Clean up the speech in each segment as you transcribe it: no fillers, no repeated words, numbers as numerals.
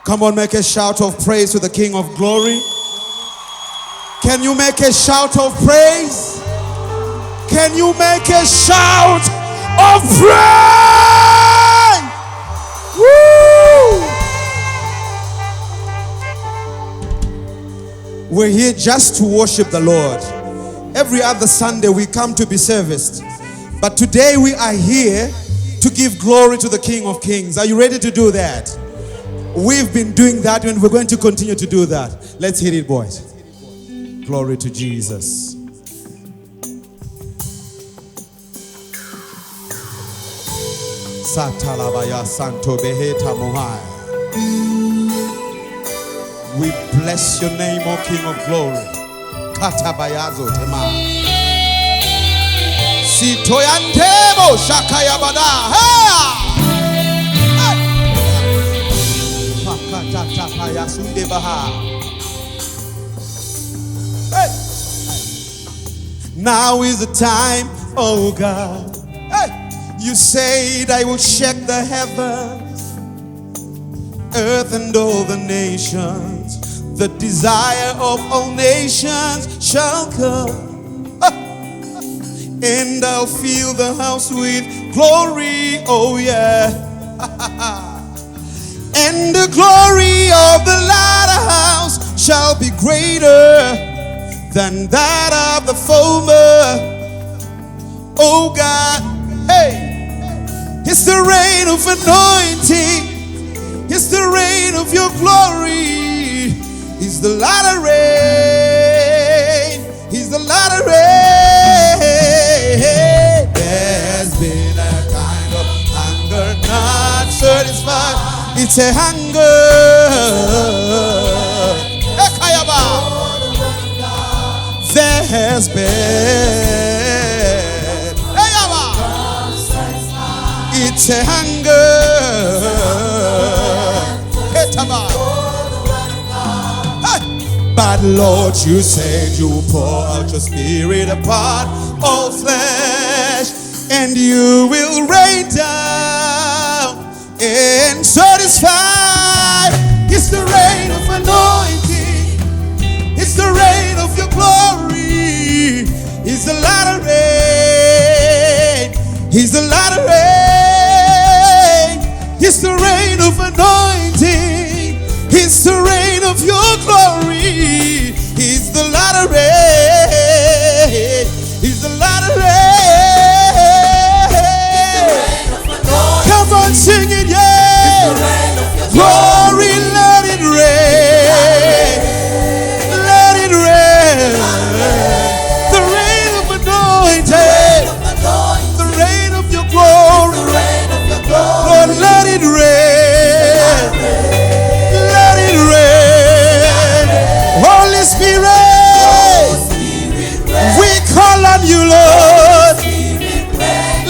Come on, make a shout of praise to the King of Glory. Can you make a shout of praise? Can you make a shout of praise? Woo! We're here just to worship the Lord. Every other Sunday we come to be serviced. But today we are here to give glory to the King of Kings. Are you ready to do that? We've been doing that and we're going to continue to do that. Let's hit it, boys. Glory to Jesus. Satalabaya Santo Beheta Mohai. We bless your name, O King of Glory. Katabayazo Tema. Sitoyantebo Shakayabada. Hey! Now is the time, oh God. Hey! You said I will shake the heavens, earth and all the nations. The desire of all nations shall come, and I'll fill the house with glory, oh yeah. And the glory of the latter house shall be greater than that of the former. Oh God, hey, it's the reign of anointing, it's the reign of your glory, it's the latter rain, it's the latter rain. There's been a kind of hunger not satisfied. It's a hunger. There has been. It's a hunger. But Lord, you said you pour out your spirit upon all flesh, and you will rain down and satisfy. It's the rain of anointing, it's the rain of your glory, it's the latter rain, it's the latter rain, it's the rain of anointing, it's the rain of your glory, it's the latter rain, it's the latter rain. Come on, sing it, yeah. Glory, let it rain. Let it rain. The rain of anointing. The rain of your glory. Lord, let it rain. Let it rain. Holy Spirit, we call on you, Lord.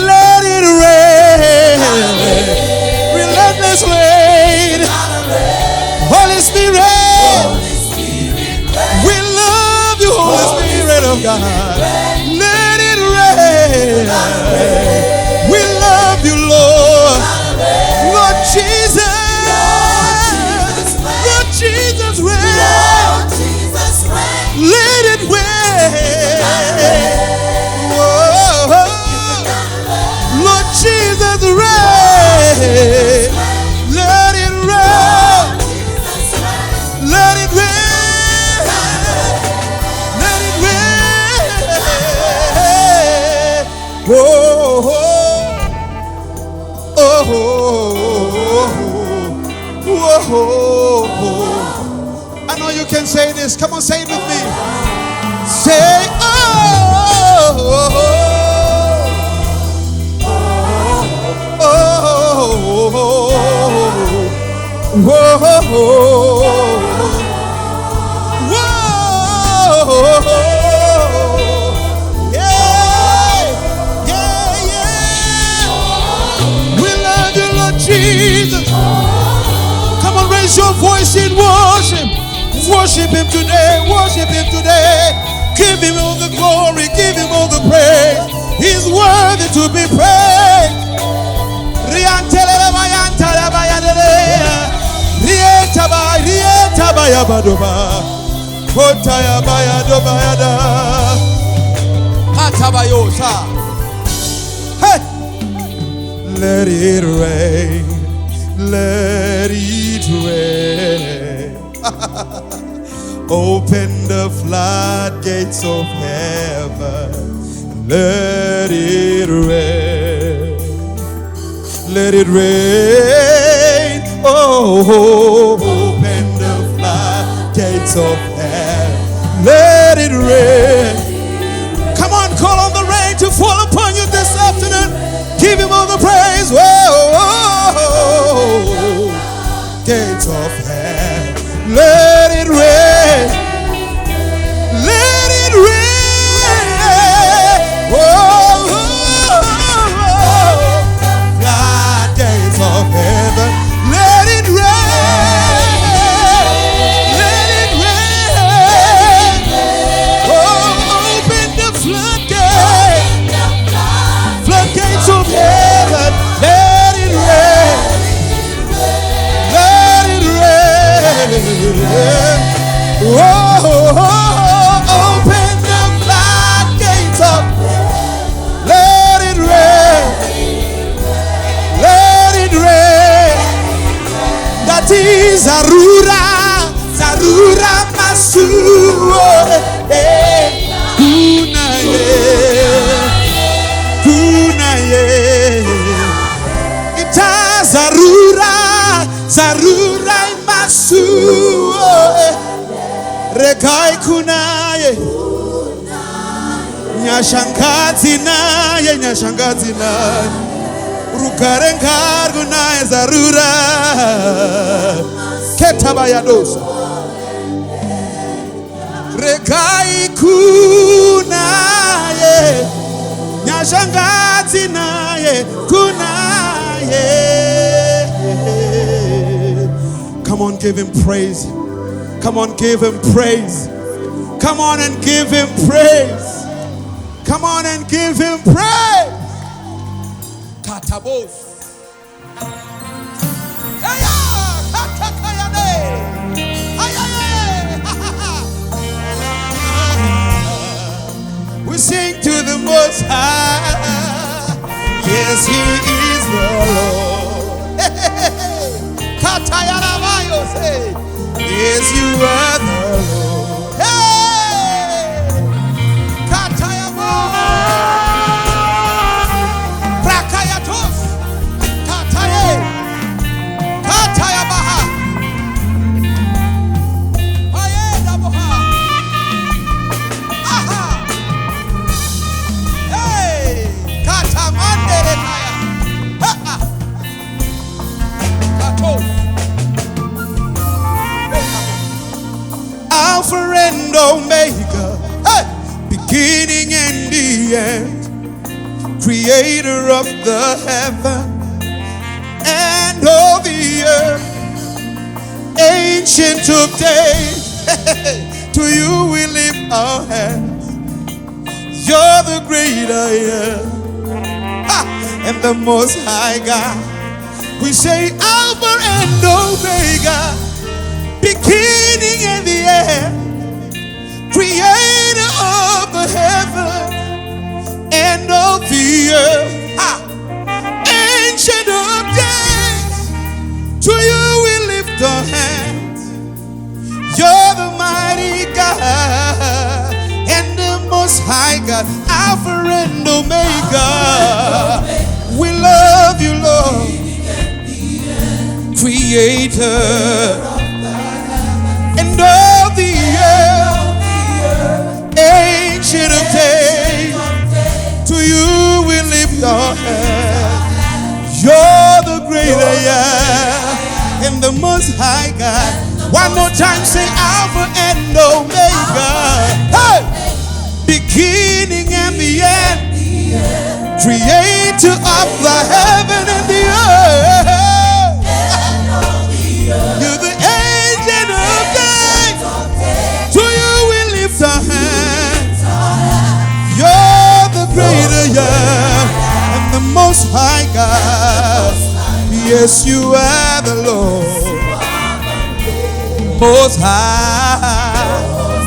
Let it rain. Relentless rain. Holy Spirit, we love you, Holy Spirit of God. Let it rain. We love you, Lord. Lord Jesus. Lord Jesus, rain. Let it rain. Whoa. Lord Jesus, rain. Let it rain. Let it rain. Let it rain. Oh, oh, oh, oh, oh. I know you can say this. Come on, say it with me. Say, oh, oh, oh. Whoa, whoa, yeah, yeah, yeah. We love you, Lord Jesus. Come on, raise your voice in worship. Worship Him today. Worship Him today. Give Him all the glory. Give Him all the praise. He's worthy to be praised. Kotaya badoba. Kotaya bayadoba yada. Atabayosa. Hey! Let it rain. Let it rain. Open the floodgates of heaven. Let it rain. Let it rain. Oh, open the floodgates of heaven. Let it rain. Come on, call on the rain to fall upon you this afternoon. Give him all the praise. Whoa, gates of heaven. Let it rain. Let it rain. Whoa, floodgates of heaven. Let it rain. Let it rain. Oh, open the floodgates. Floodgates of heaven. Let it rain. Let it rain. Oh, open the floodgates of. Let it rain. Let it rain. That is Zarura, Zarura Masuo. Kunaye, Ita Zarura, Zarura Masuo. Rekai kunaye. Nyashangazi naye, nyashangazi naye. Rukarengar kunaye Zarura. Ketabayadosa. Rekai kunaye. Nyashangazi naye kunaye. Come on, give him praise. Come on, give him praise. Come on and give him praise. Come on and give him praise. Katabos. We sing to the Most High. Yes, He is the Lord. Katayarabayo say, yes, you are the Lord. Hey, Katayamo, Prakayatos, Kataye, Katayabaha, Ayedaboha, Aha, hey, Katamande Kaya, Katos. Alpha and Omega, hey, beginning and the end, creator of the heaven and of the earth, ancient of days, to you we lift our hands. You're the great I am, and the Most High God. We say Alpha and Omega, beginning and the end, creator of the heaven and of the earth, ancient of days, to you we lift our hands. You're the mighty God and the Most High God, Alpha and Omega. We love you, Lord, creator and of the earth, ancient of days, to you we lift our hands. You're the great I am and the Most High God. One more time, say Alpha and Omega. Hey! Beginning and the end, creator of the heaven and the earth. You're the agent of days. To you we lift our hands. You're the greater and the Most High God. Yes, you are the Lord. Most High.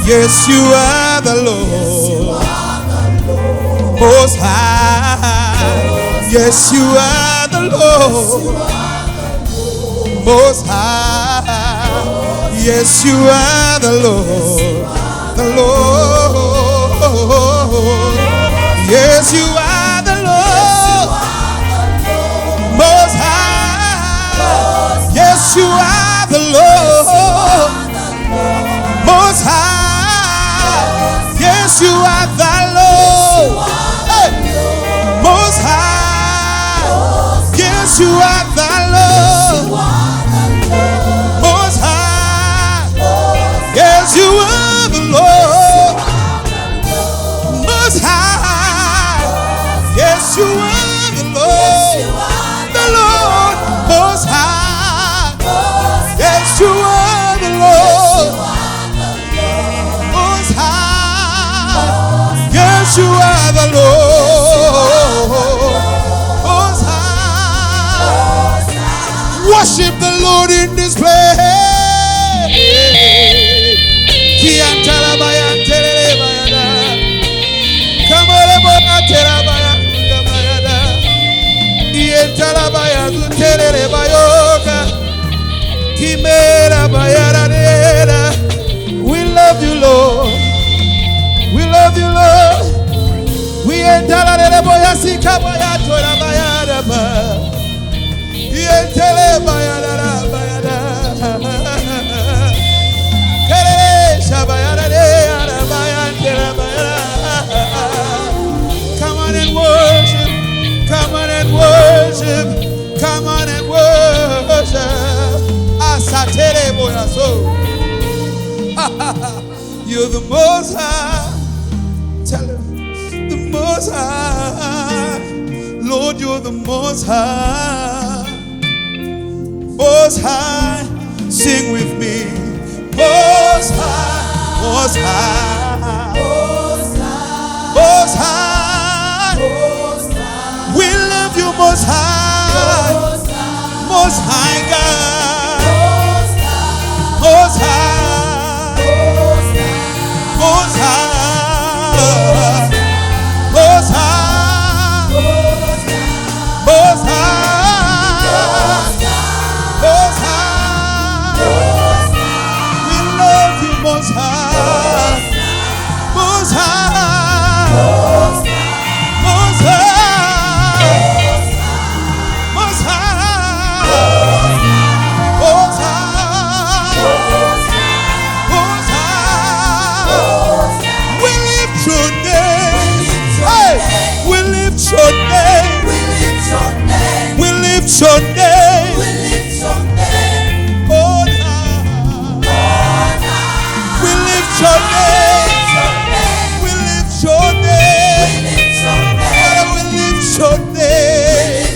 Yes, you are the Lord. Most High. Yes, you are the Lord. Most High. Yes, you are the Lord. The Lord. Yes, you are the Lord. Most High. Yes, you are the Lord. Most High. Yes, you are the Lord. Hey. Most High. Yes, you are the Lord. Most High. Yes, you are the Lord. Most High. Yes, you are the Lord. The Lord. Most High. Yes, you are the Lord. Most High. Yes, you are the Lord. Most High. Worship the Lord in this place. Come on, we love you, Lord. We love you, Lord. We enter boya sika boya tora bayada ba. Yentele bayada bayada. Kere shabayada de bayantele bayada. Come on and worship. Come on and worship. Come on and worship. Asatere boya so. You're the Most High. Tell him. The Most High. Lord, you're the Most High. Most High. Sing with me. Most High. Most High. Most High. We love you, Most High. Most High God. Most High. Most High. Most High. Most High. Most High. We love you, Most High. Most High. Most High. Most High. Most High. Most High. We lift your name. Hey, we lift your name. We lift your name. Oh, we lift your name. We lift your name. Father, we lift your name.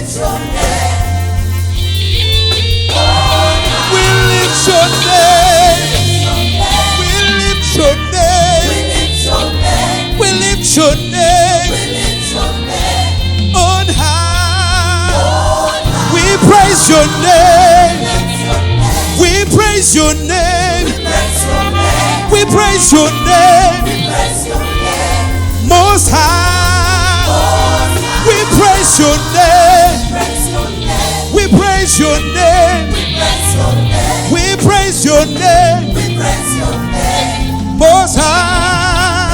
We lift your name. We lift your name. We lift your name. On high. We praise your name. We praise your name. We praise your name. Most High. We praise your name. We praise your name. We praise your name. Most High.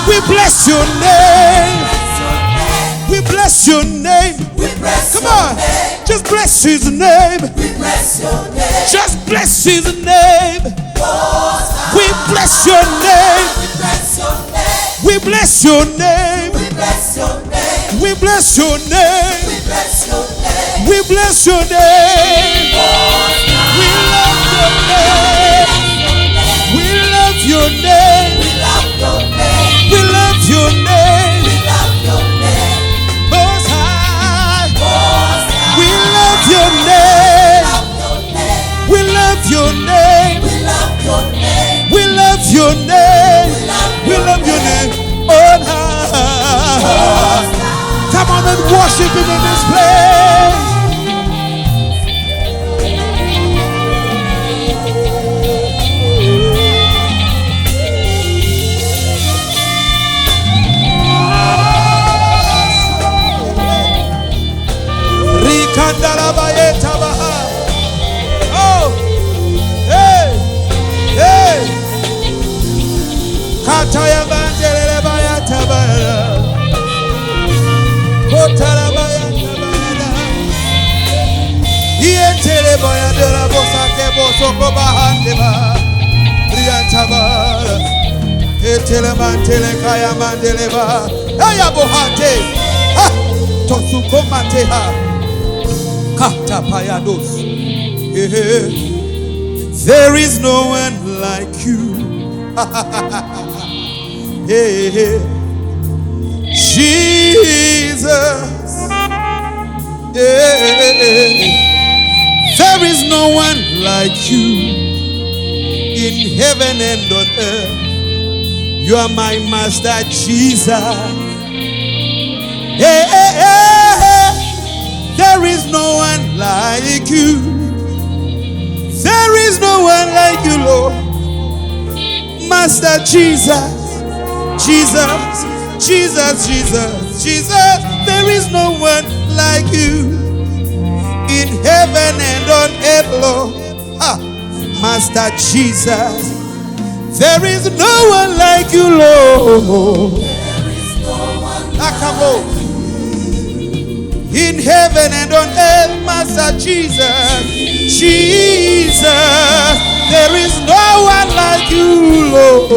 We bless your name. We bless your name. Come on. Just bless his name. Just bless his name. We bless your name. We bless your name. We bless your name. We bless your name. We love your name. We love your name. We love your name. Most High. We love your name. We love your name. We love your name. We love your name. On high. Come on and worship him in this place. soko bahandeba. Riantaba. Etelemantele kaya mandeleba. Eya bohate. Ha. Tosuko mateha. Kata payados. There is no one like you. Jesus. There is no one like you in heaven and on earth. You are my master, Jesus. There is no one like you. There is no one like you, Lord. Master Jesus, Jesus, Jesus, Jesus, Jesus. There is no one like you in heaven and on earth, Lord. Master Jesus, there is no one like you, Lord. There is no one like you. In heaven and on earth, Master Jesus, Jesus, there is no one like you, Lord.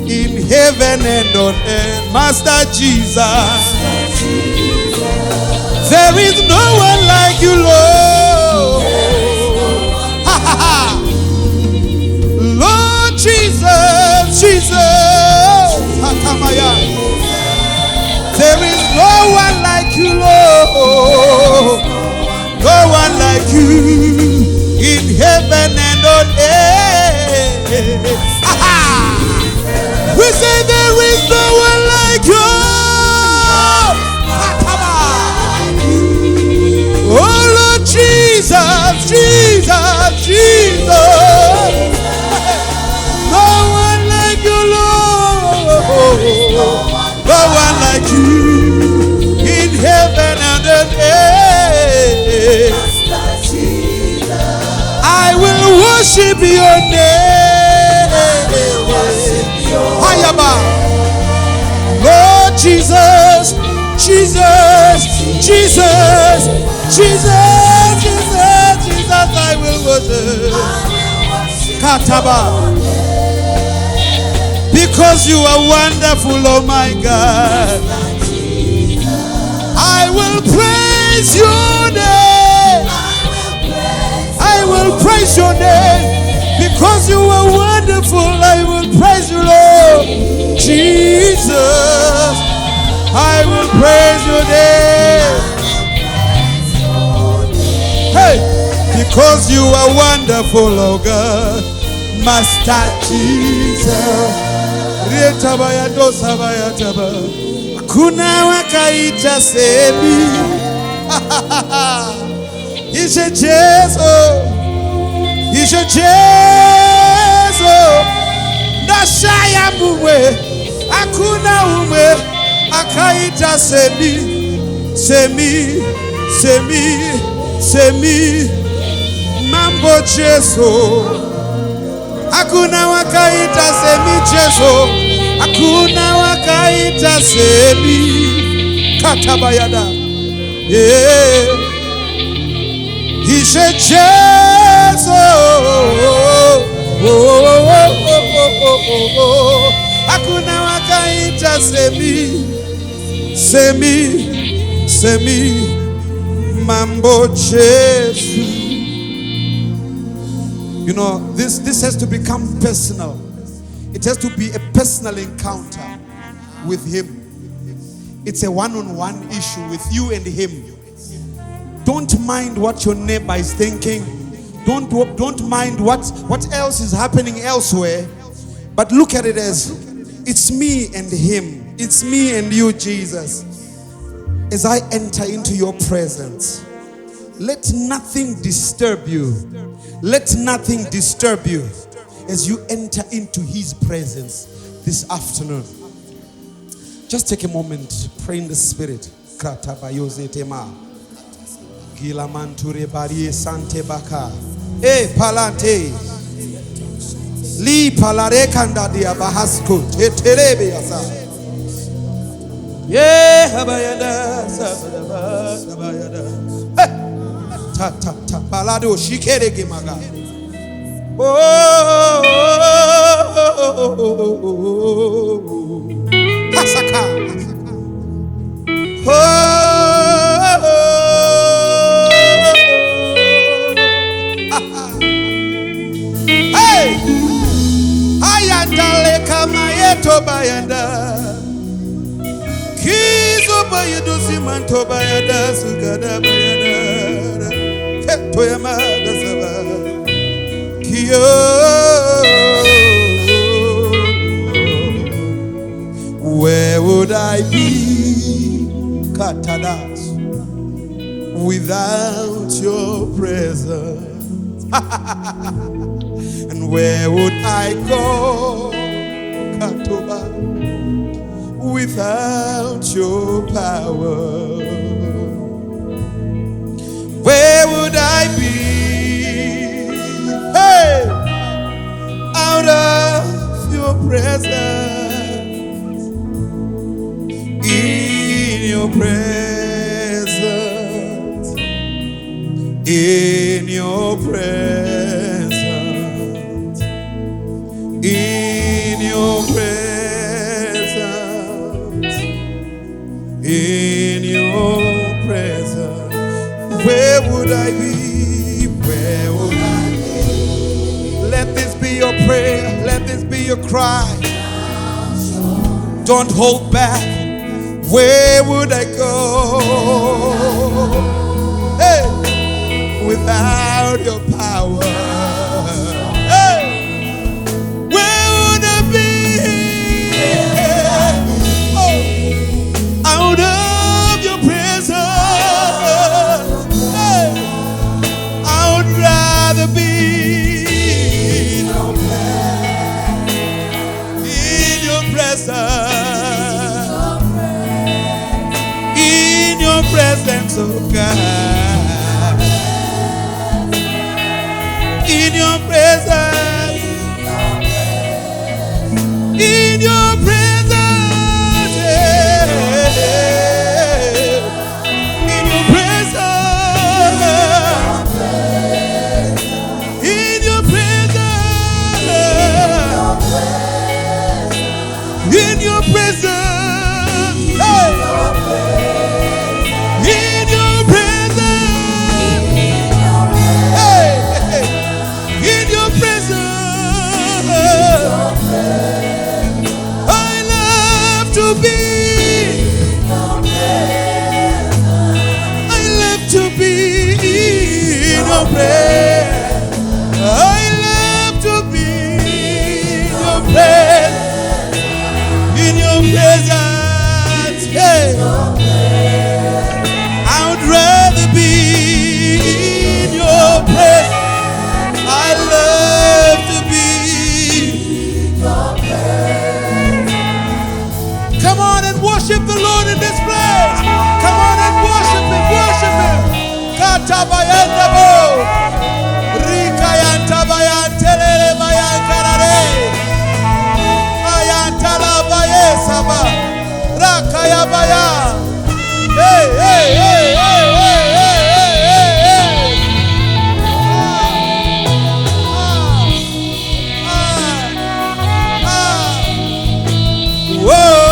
In heaven and on earth, Master Jesus, there is no one like you, Lord. Lord Jesus, Jesus, there is no one like you, Lord. No one like you in heaven and on earth. We say there is no one like you. Oh Lord Jesus, Jesus, Jesus. No one like you, Lord. No one like you in heaven and on earth. I will worship your name. Lord Jesus, Jesus, Jesus, Jesus, Jesus, Jesus, I will worship. Kataba. Because you are wonderful, oh my God. I will praise your name. I will praise your name. Because you are wonderful, I will praise you, Lord. Jesus, I will praise your name. Hey, because you are wonderful, oh God. Master Jesus. Kuna wakaita semi. Ishe Jesu. Ishe Jesu. Nashaya muwe. Akuna ume. Akaita semi. Semi. Semi. Semi. Mambo Jesu. Hakuna wakaita semi Jesu. Hakuna wakaita semi. Katabayada. Yeah. Ishe Jesu. Hakuna wakaita semi. Semi. Semi. Mambo Jesu. You know, this has to become personal. It has to be a personal encounter with him. It's a one-on-one issue with you and him. Don't mind what your neighbor is thinking. Don't mind what else is happening elsewhere. But look at it as it's me and him. It's me and you, Jesus. As I enter into your presence, let nothing disturb you. Let nothing disturb you as you enter into his presence this afternoon. Just take a moment, pray in the spirit. Gilamanture barie sante baka. Palante. Li palare kanda dia bahasko. Terebe yasa. Habayada. Sabayada. ta balado shikere gemaga. Oh, Hasaka. Oh, hey, ayandale kama yeto bayanda. Kizo bayado simanto bayada sugada bayada. Keto yamada saba. Kiyo. Where would I be, Katadas, without your presence? And where would I go, Katoba, without your power? Where would I be, hey, out of your presence? In your presence, in your presence, in your presence, in your presence. Where would I be? Where would I be? Let this be your prayer. Let this be your cry. Don't hold back. Where would I go, hey, without your power? Hey, where would I be, oh, out of your presence? Hey, I would rather be in your presence. Presence of God, in your presence, in your presence, in your presence, in your presence, in your presence. Worship the Lord in this place. Come on and worship Him, worship Him. Katabayanda bo, Rikayanta bayantelele bayankarare, Ayantala bayesaba, Rakaya baya. Hey, hey, hey, hey, hey, hey, hey, hey. Whoa.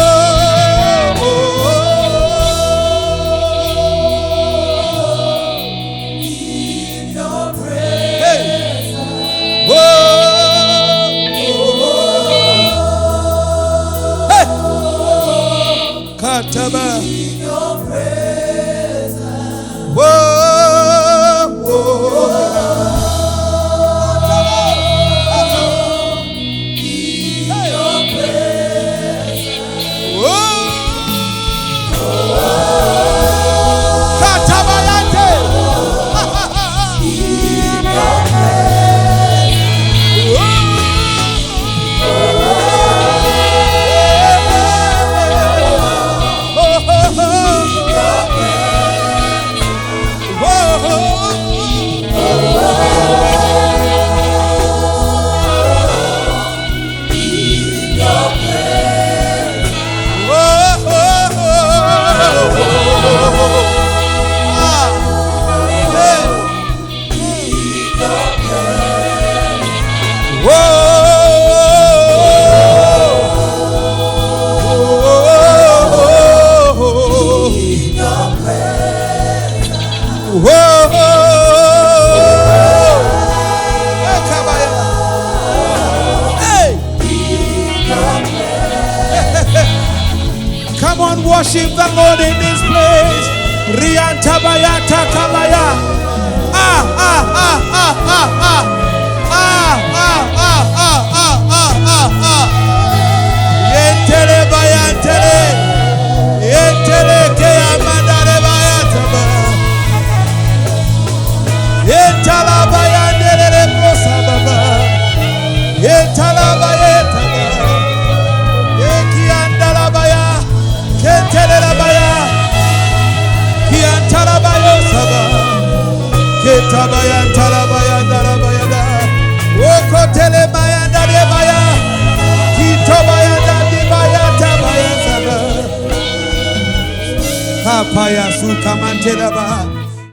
Paya suka mantelaba.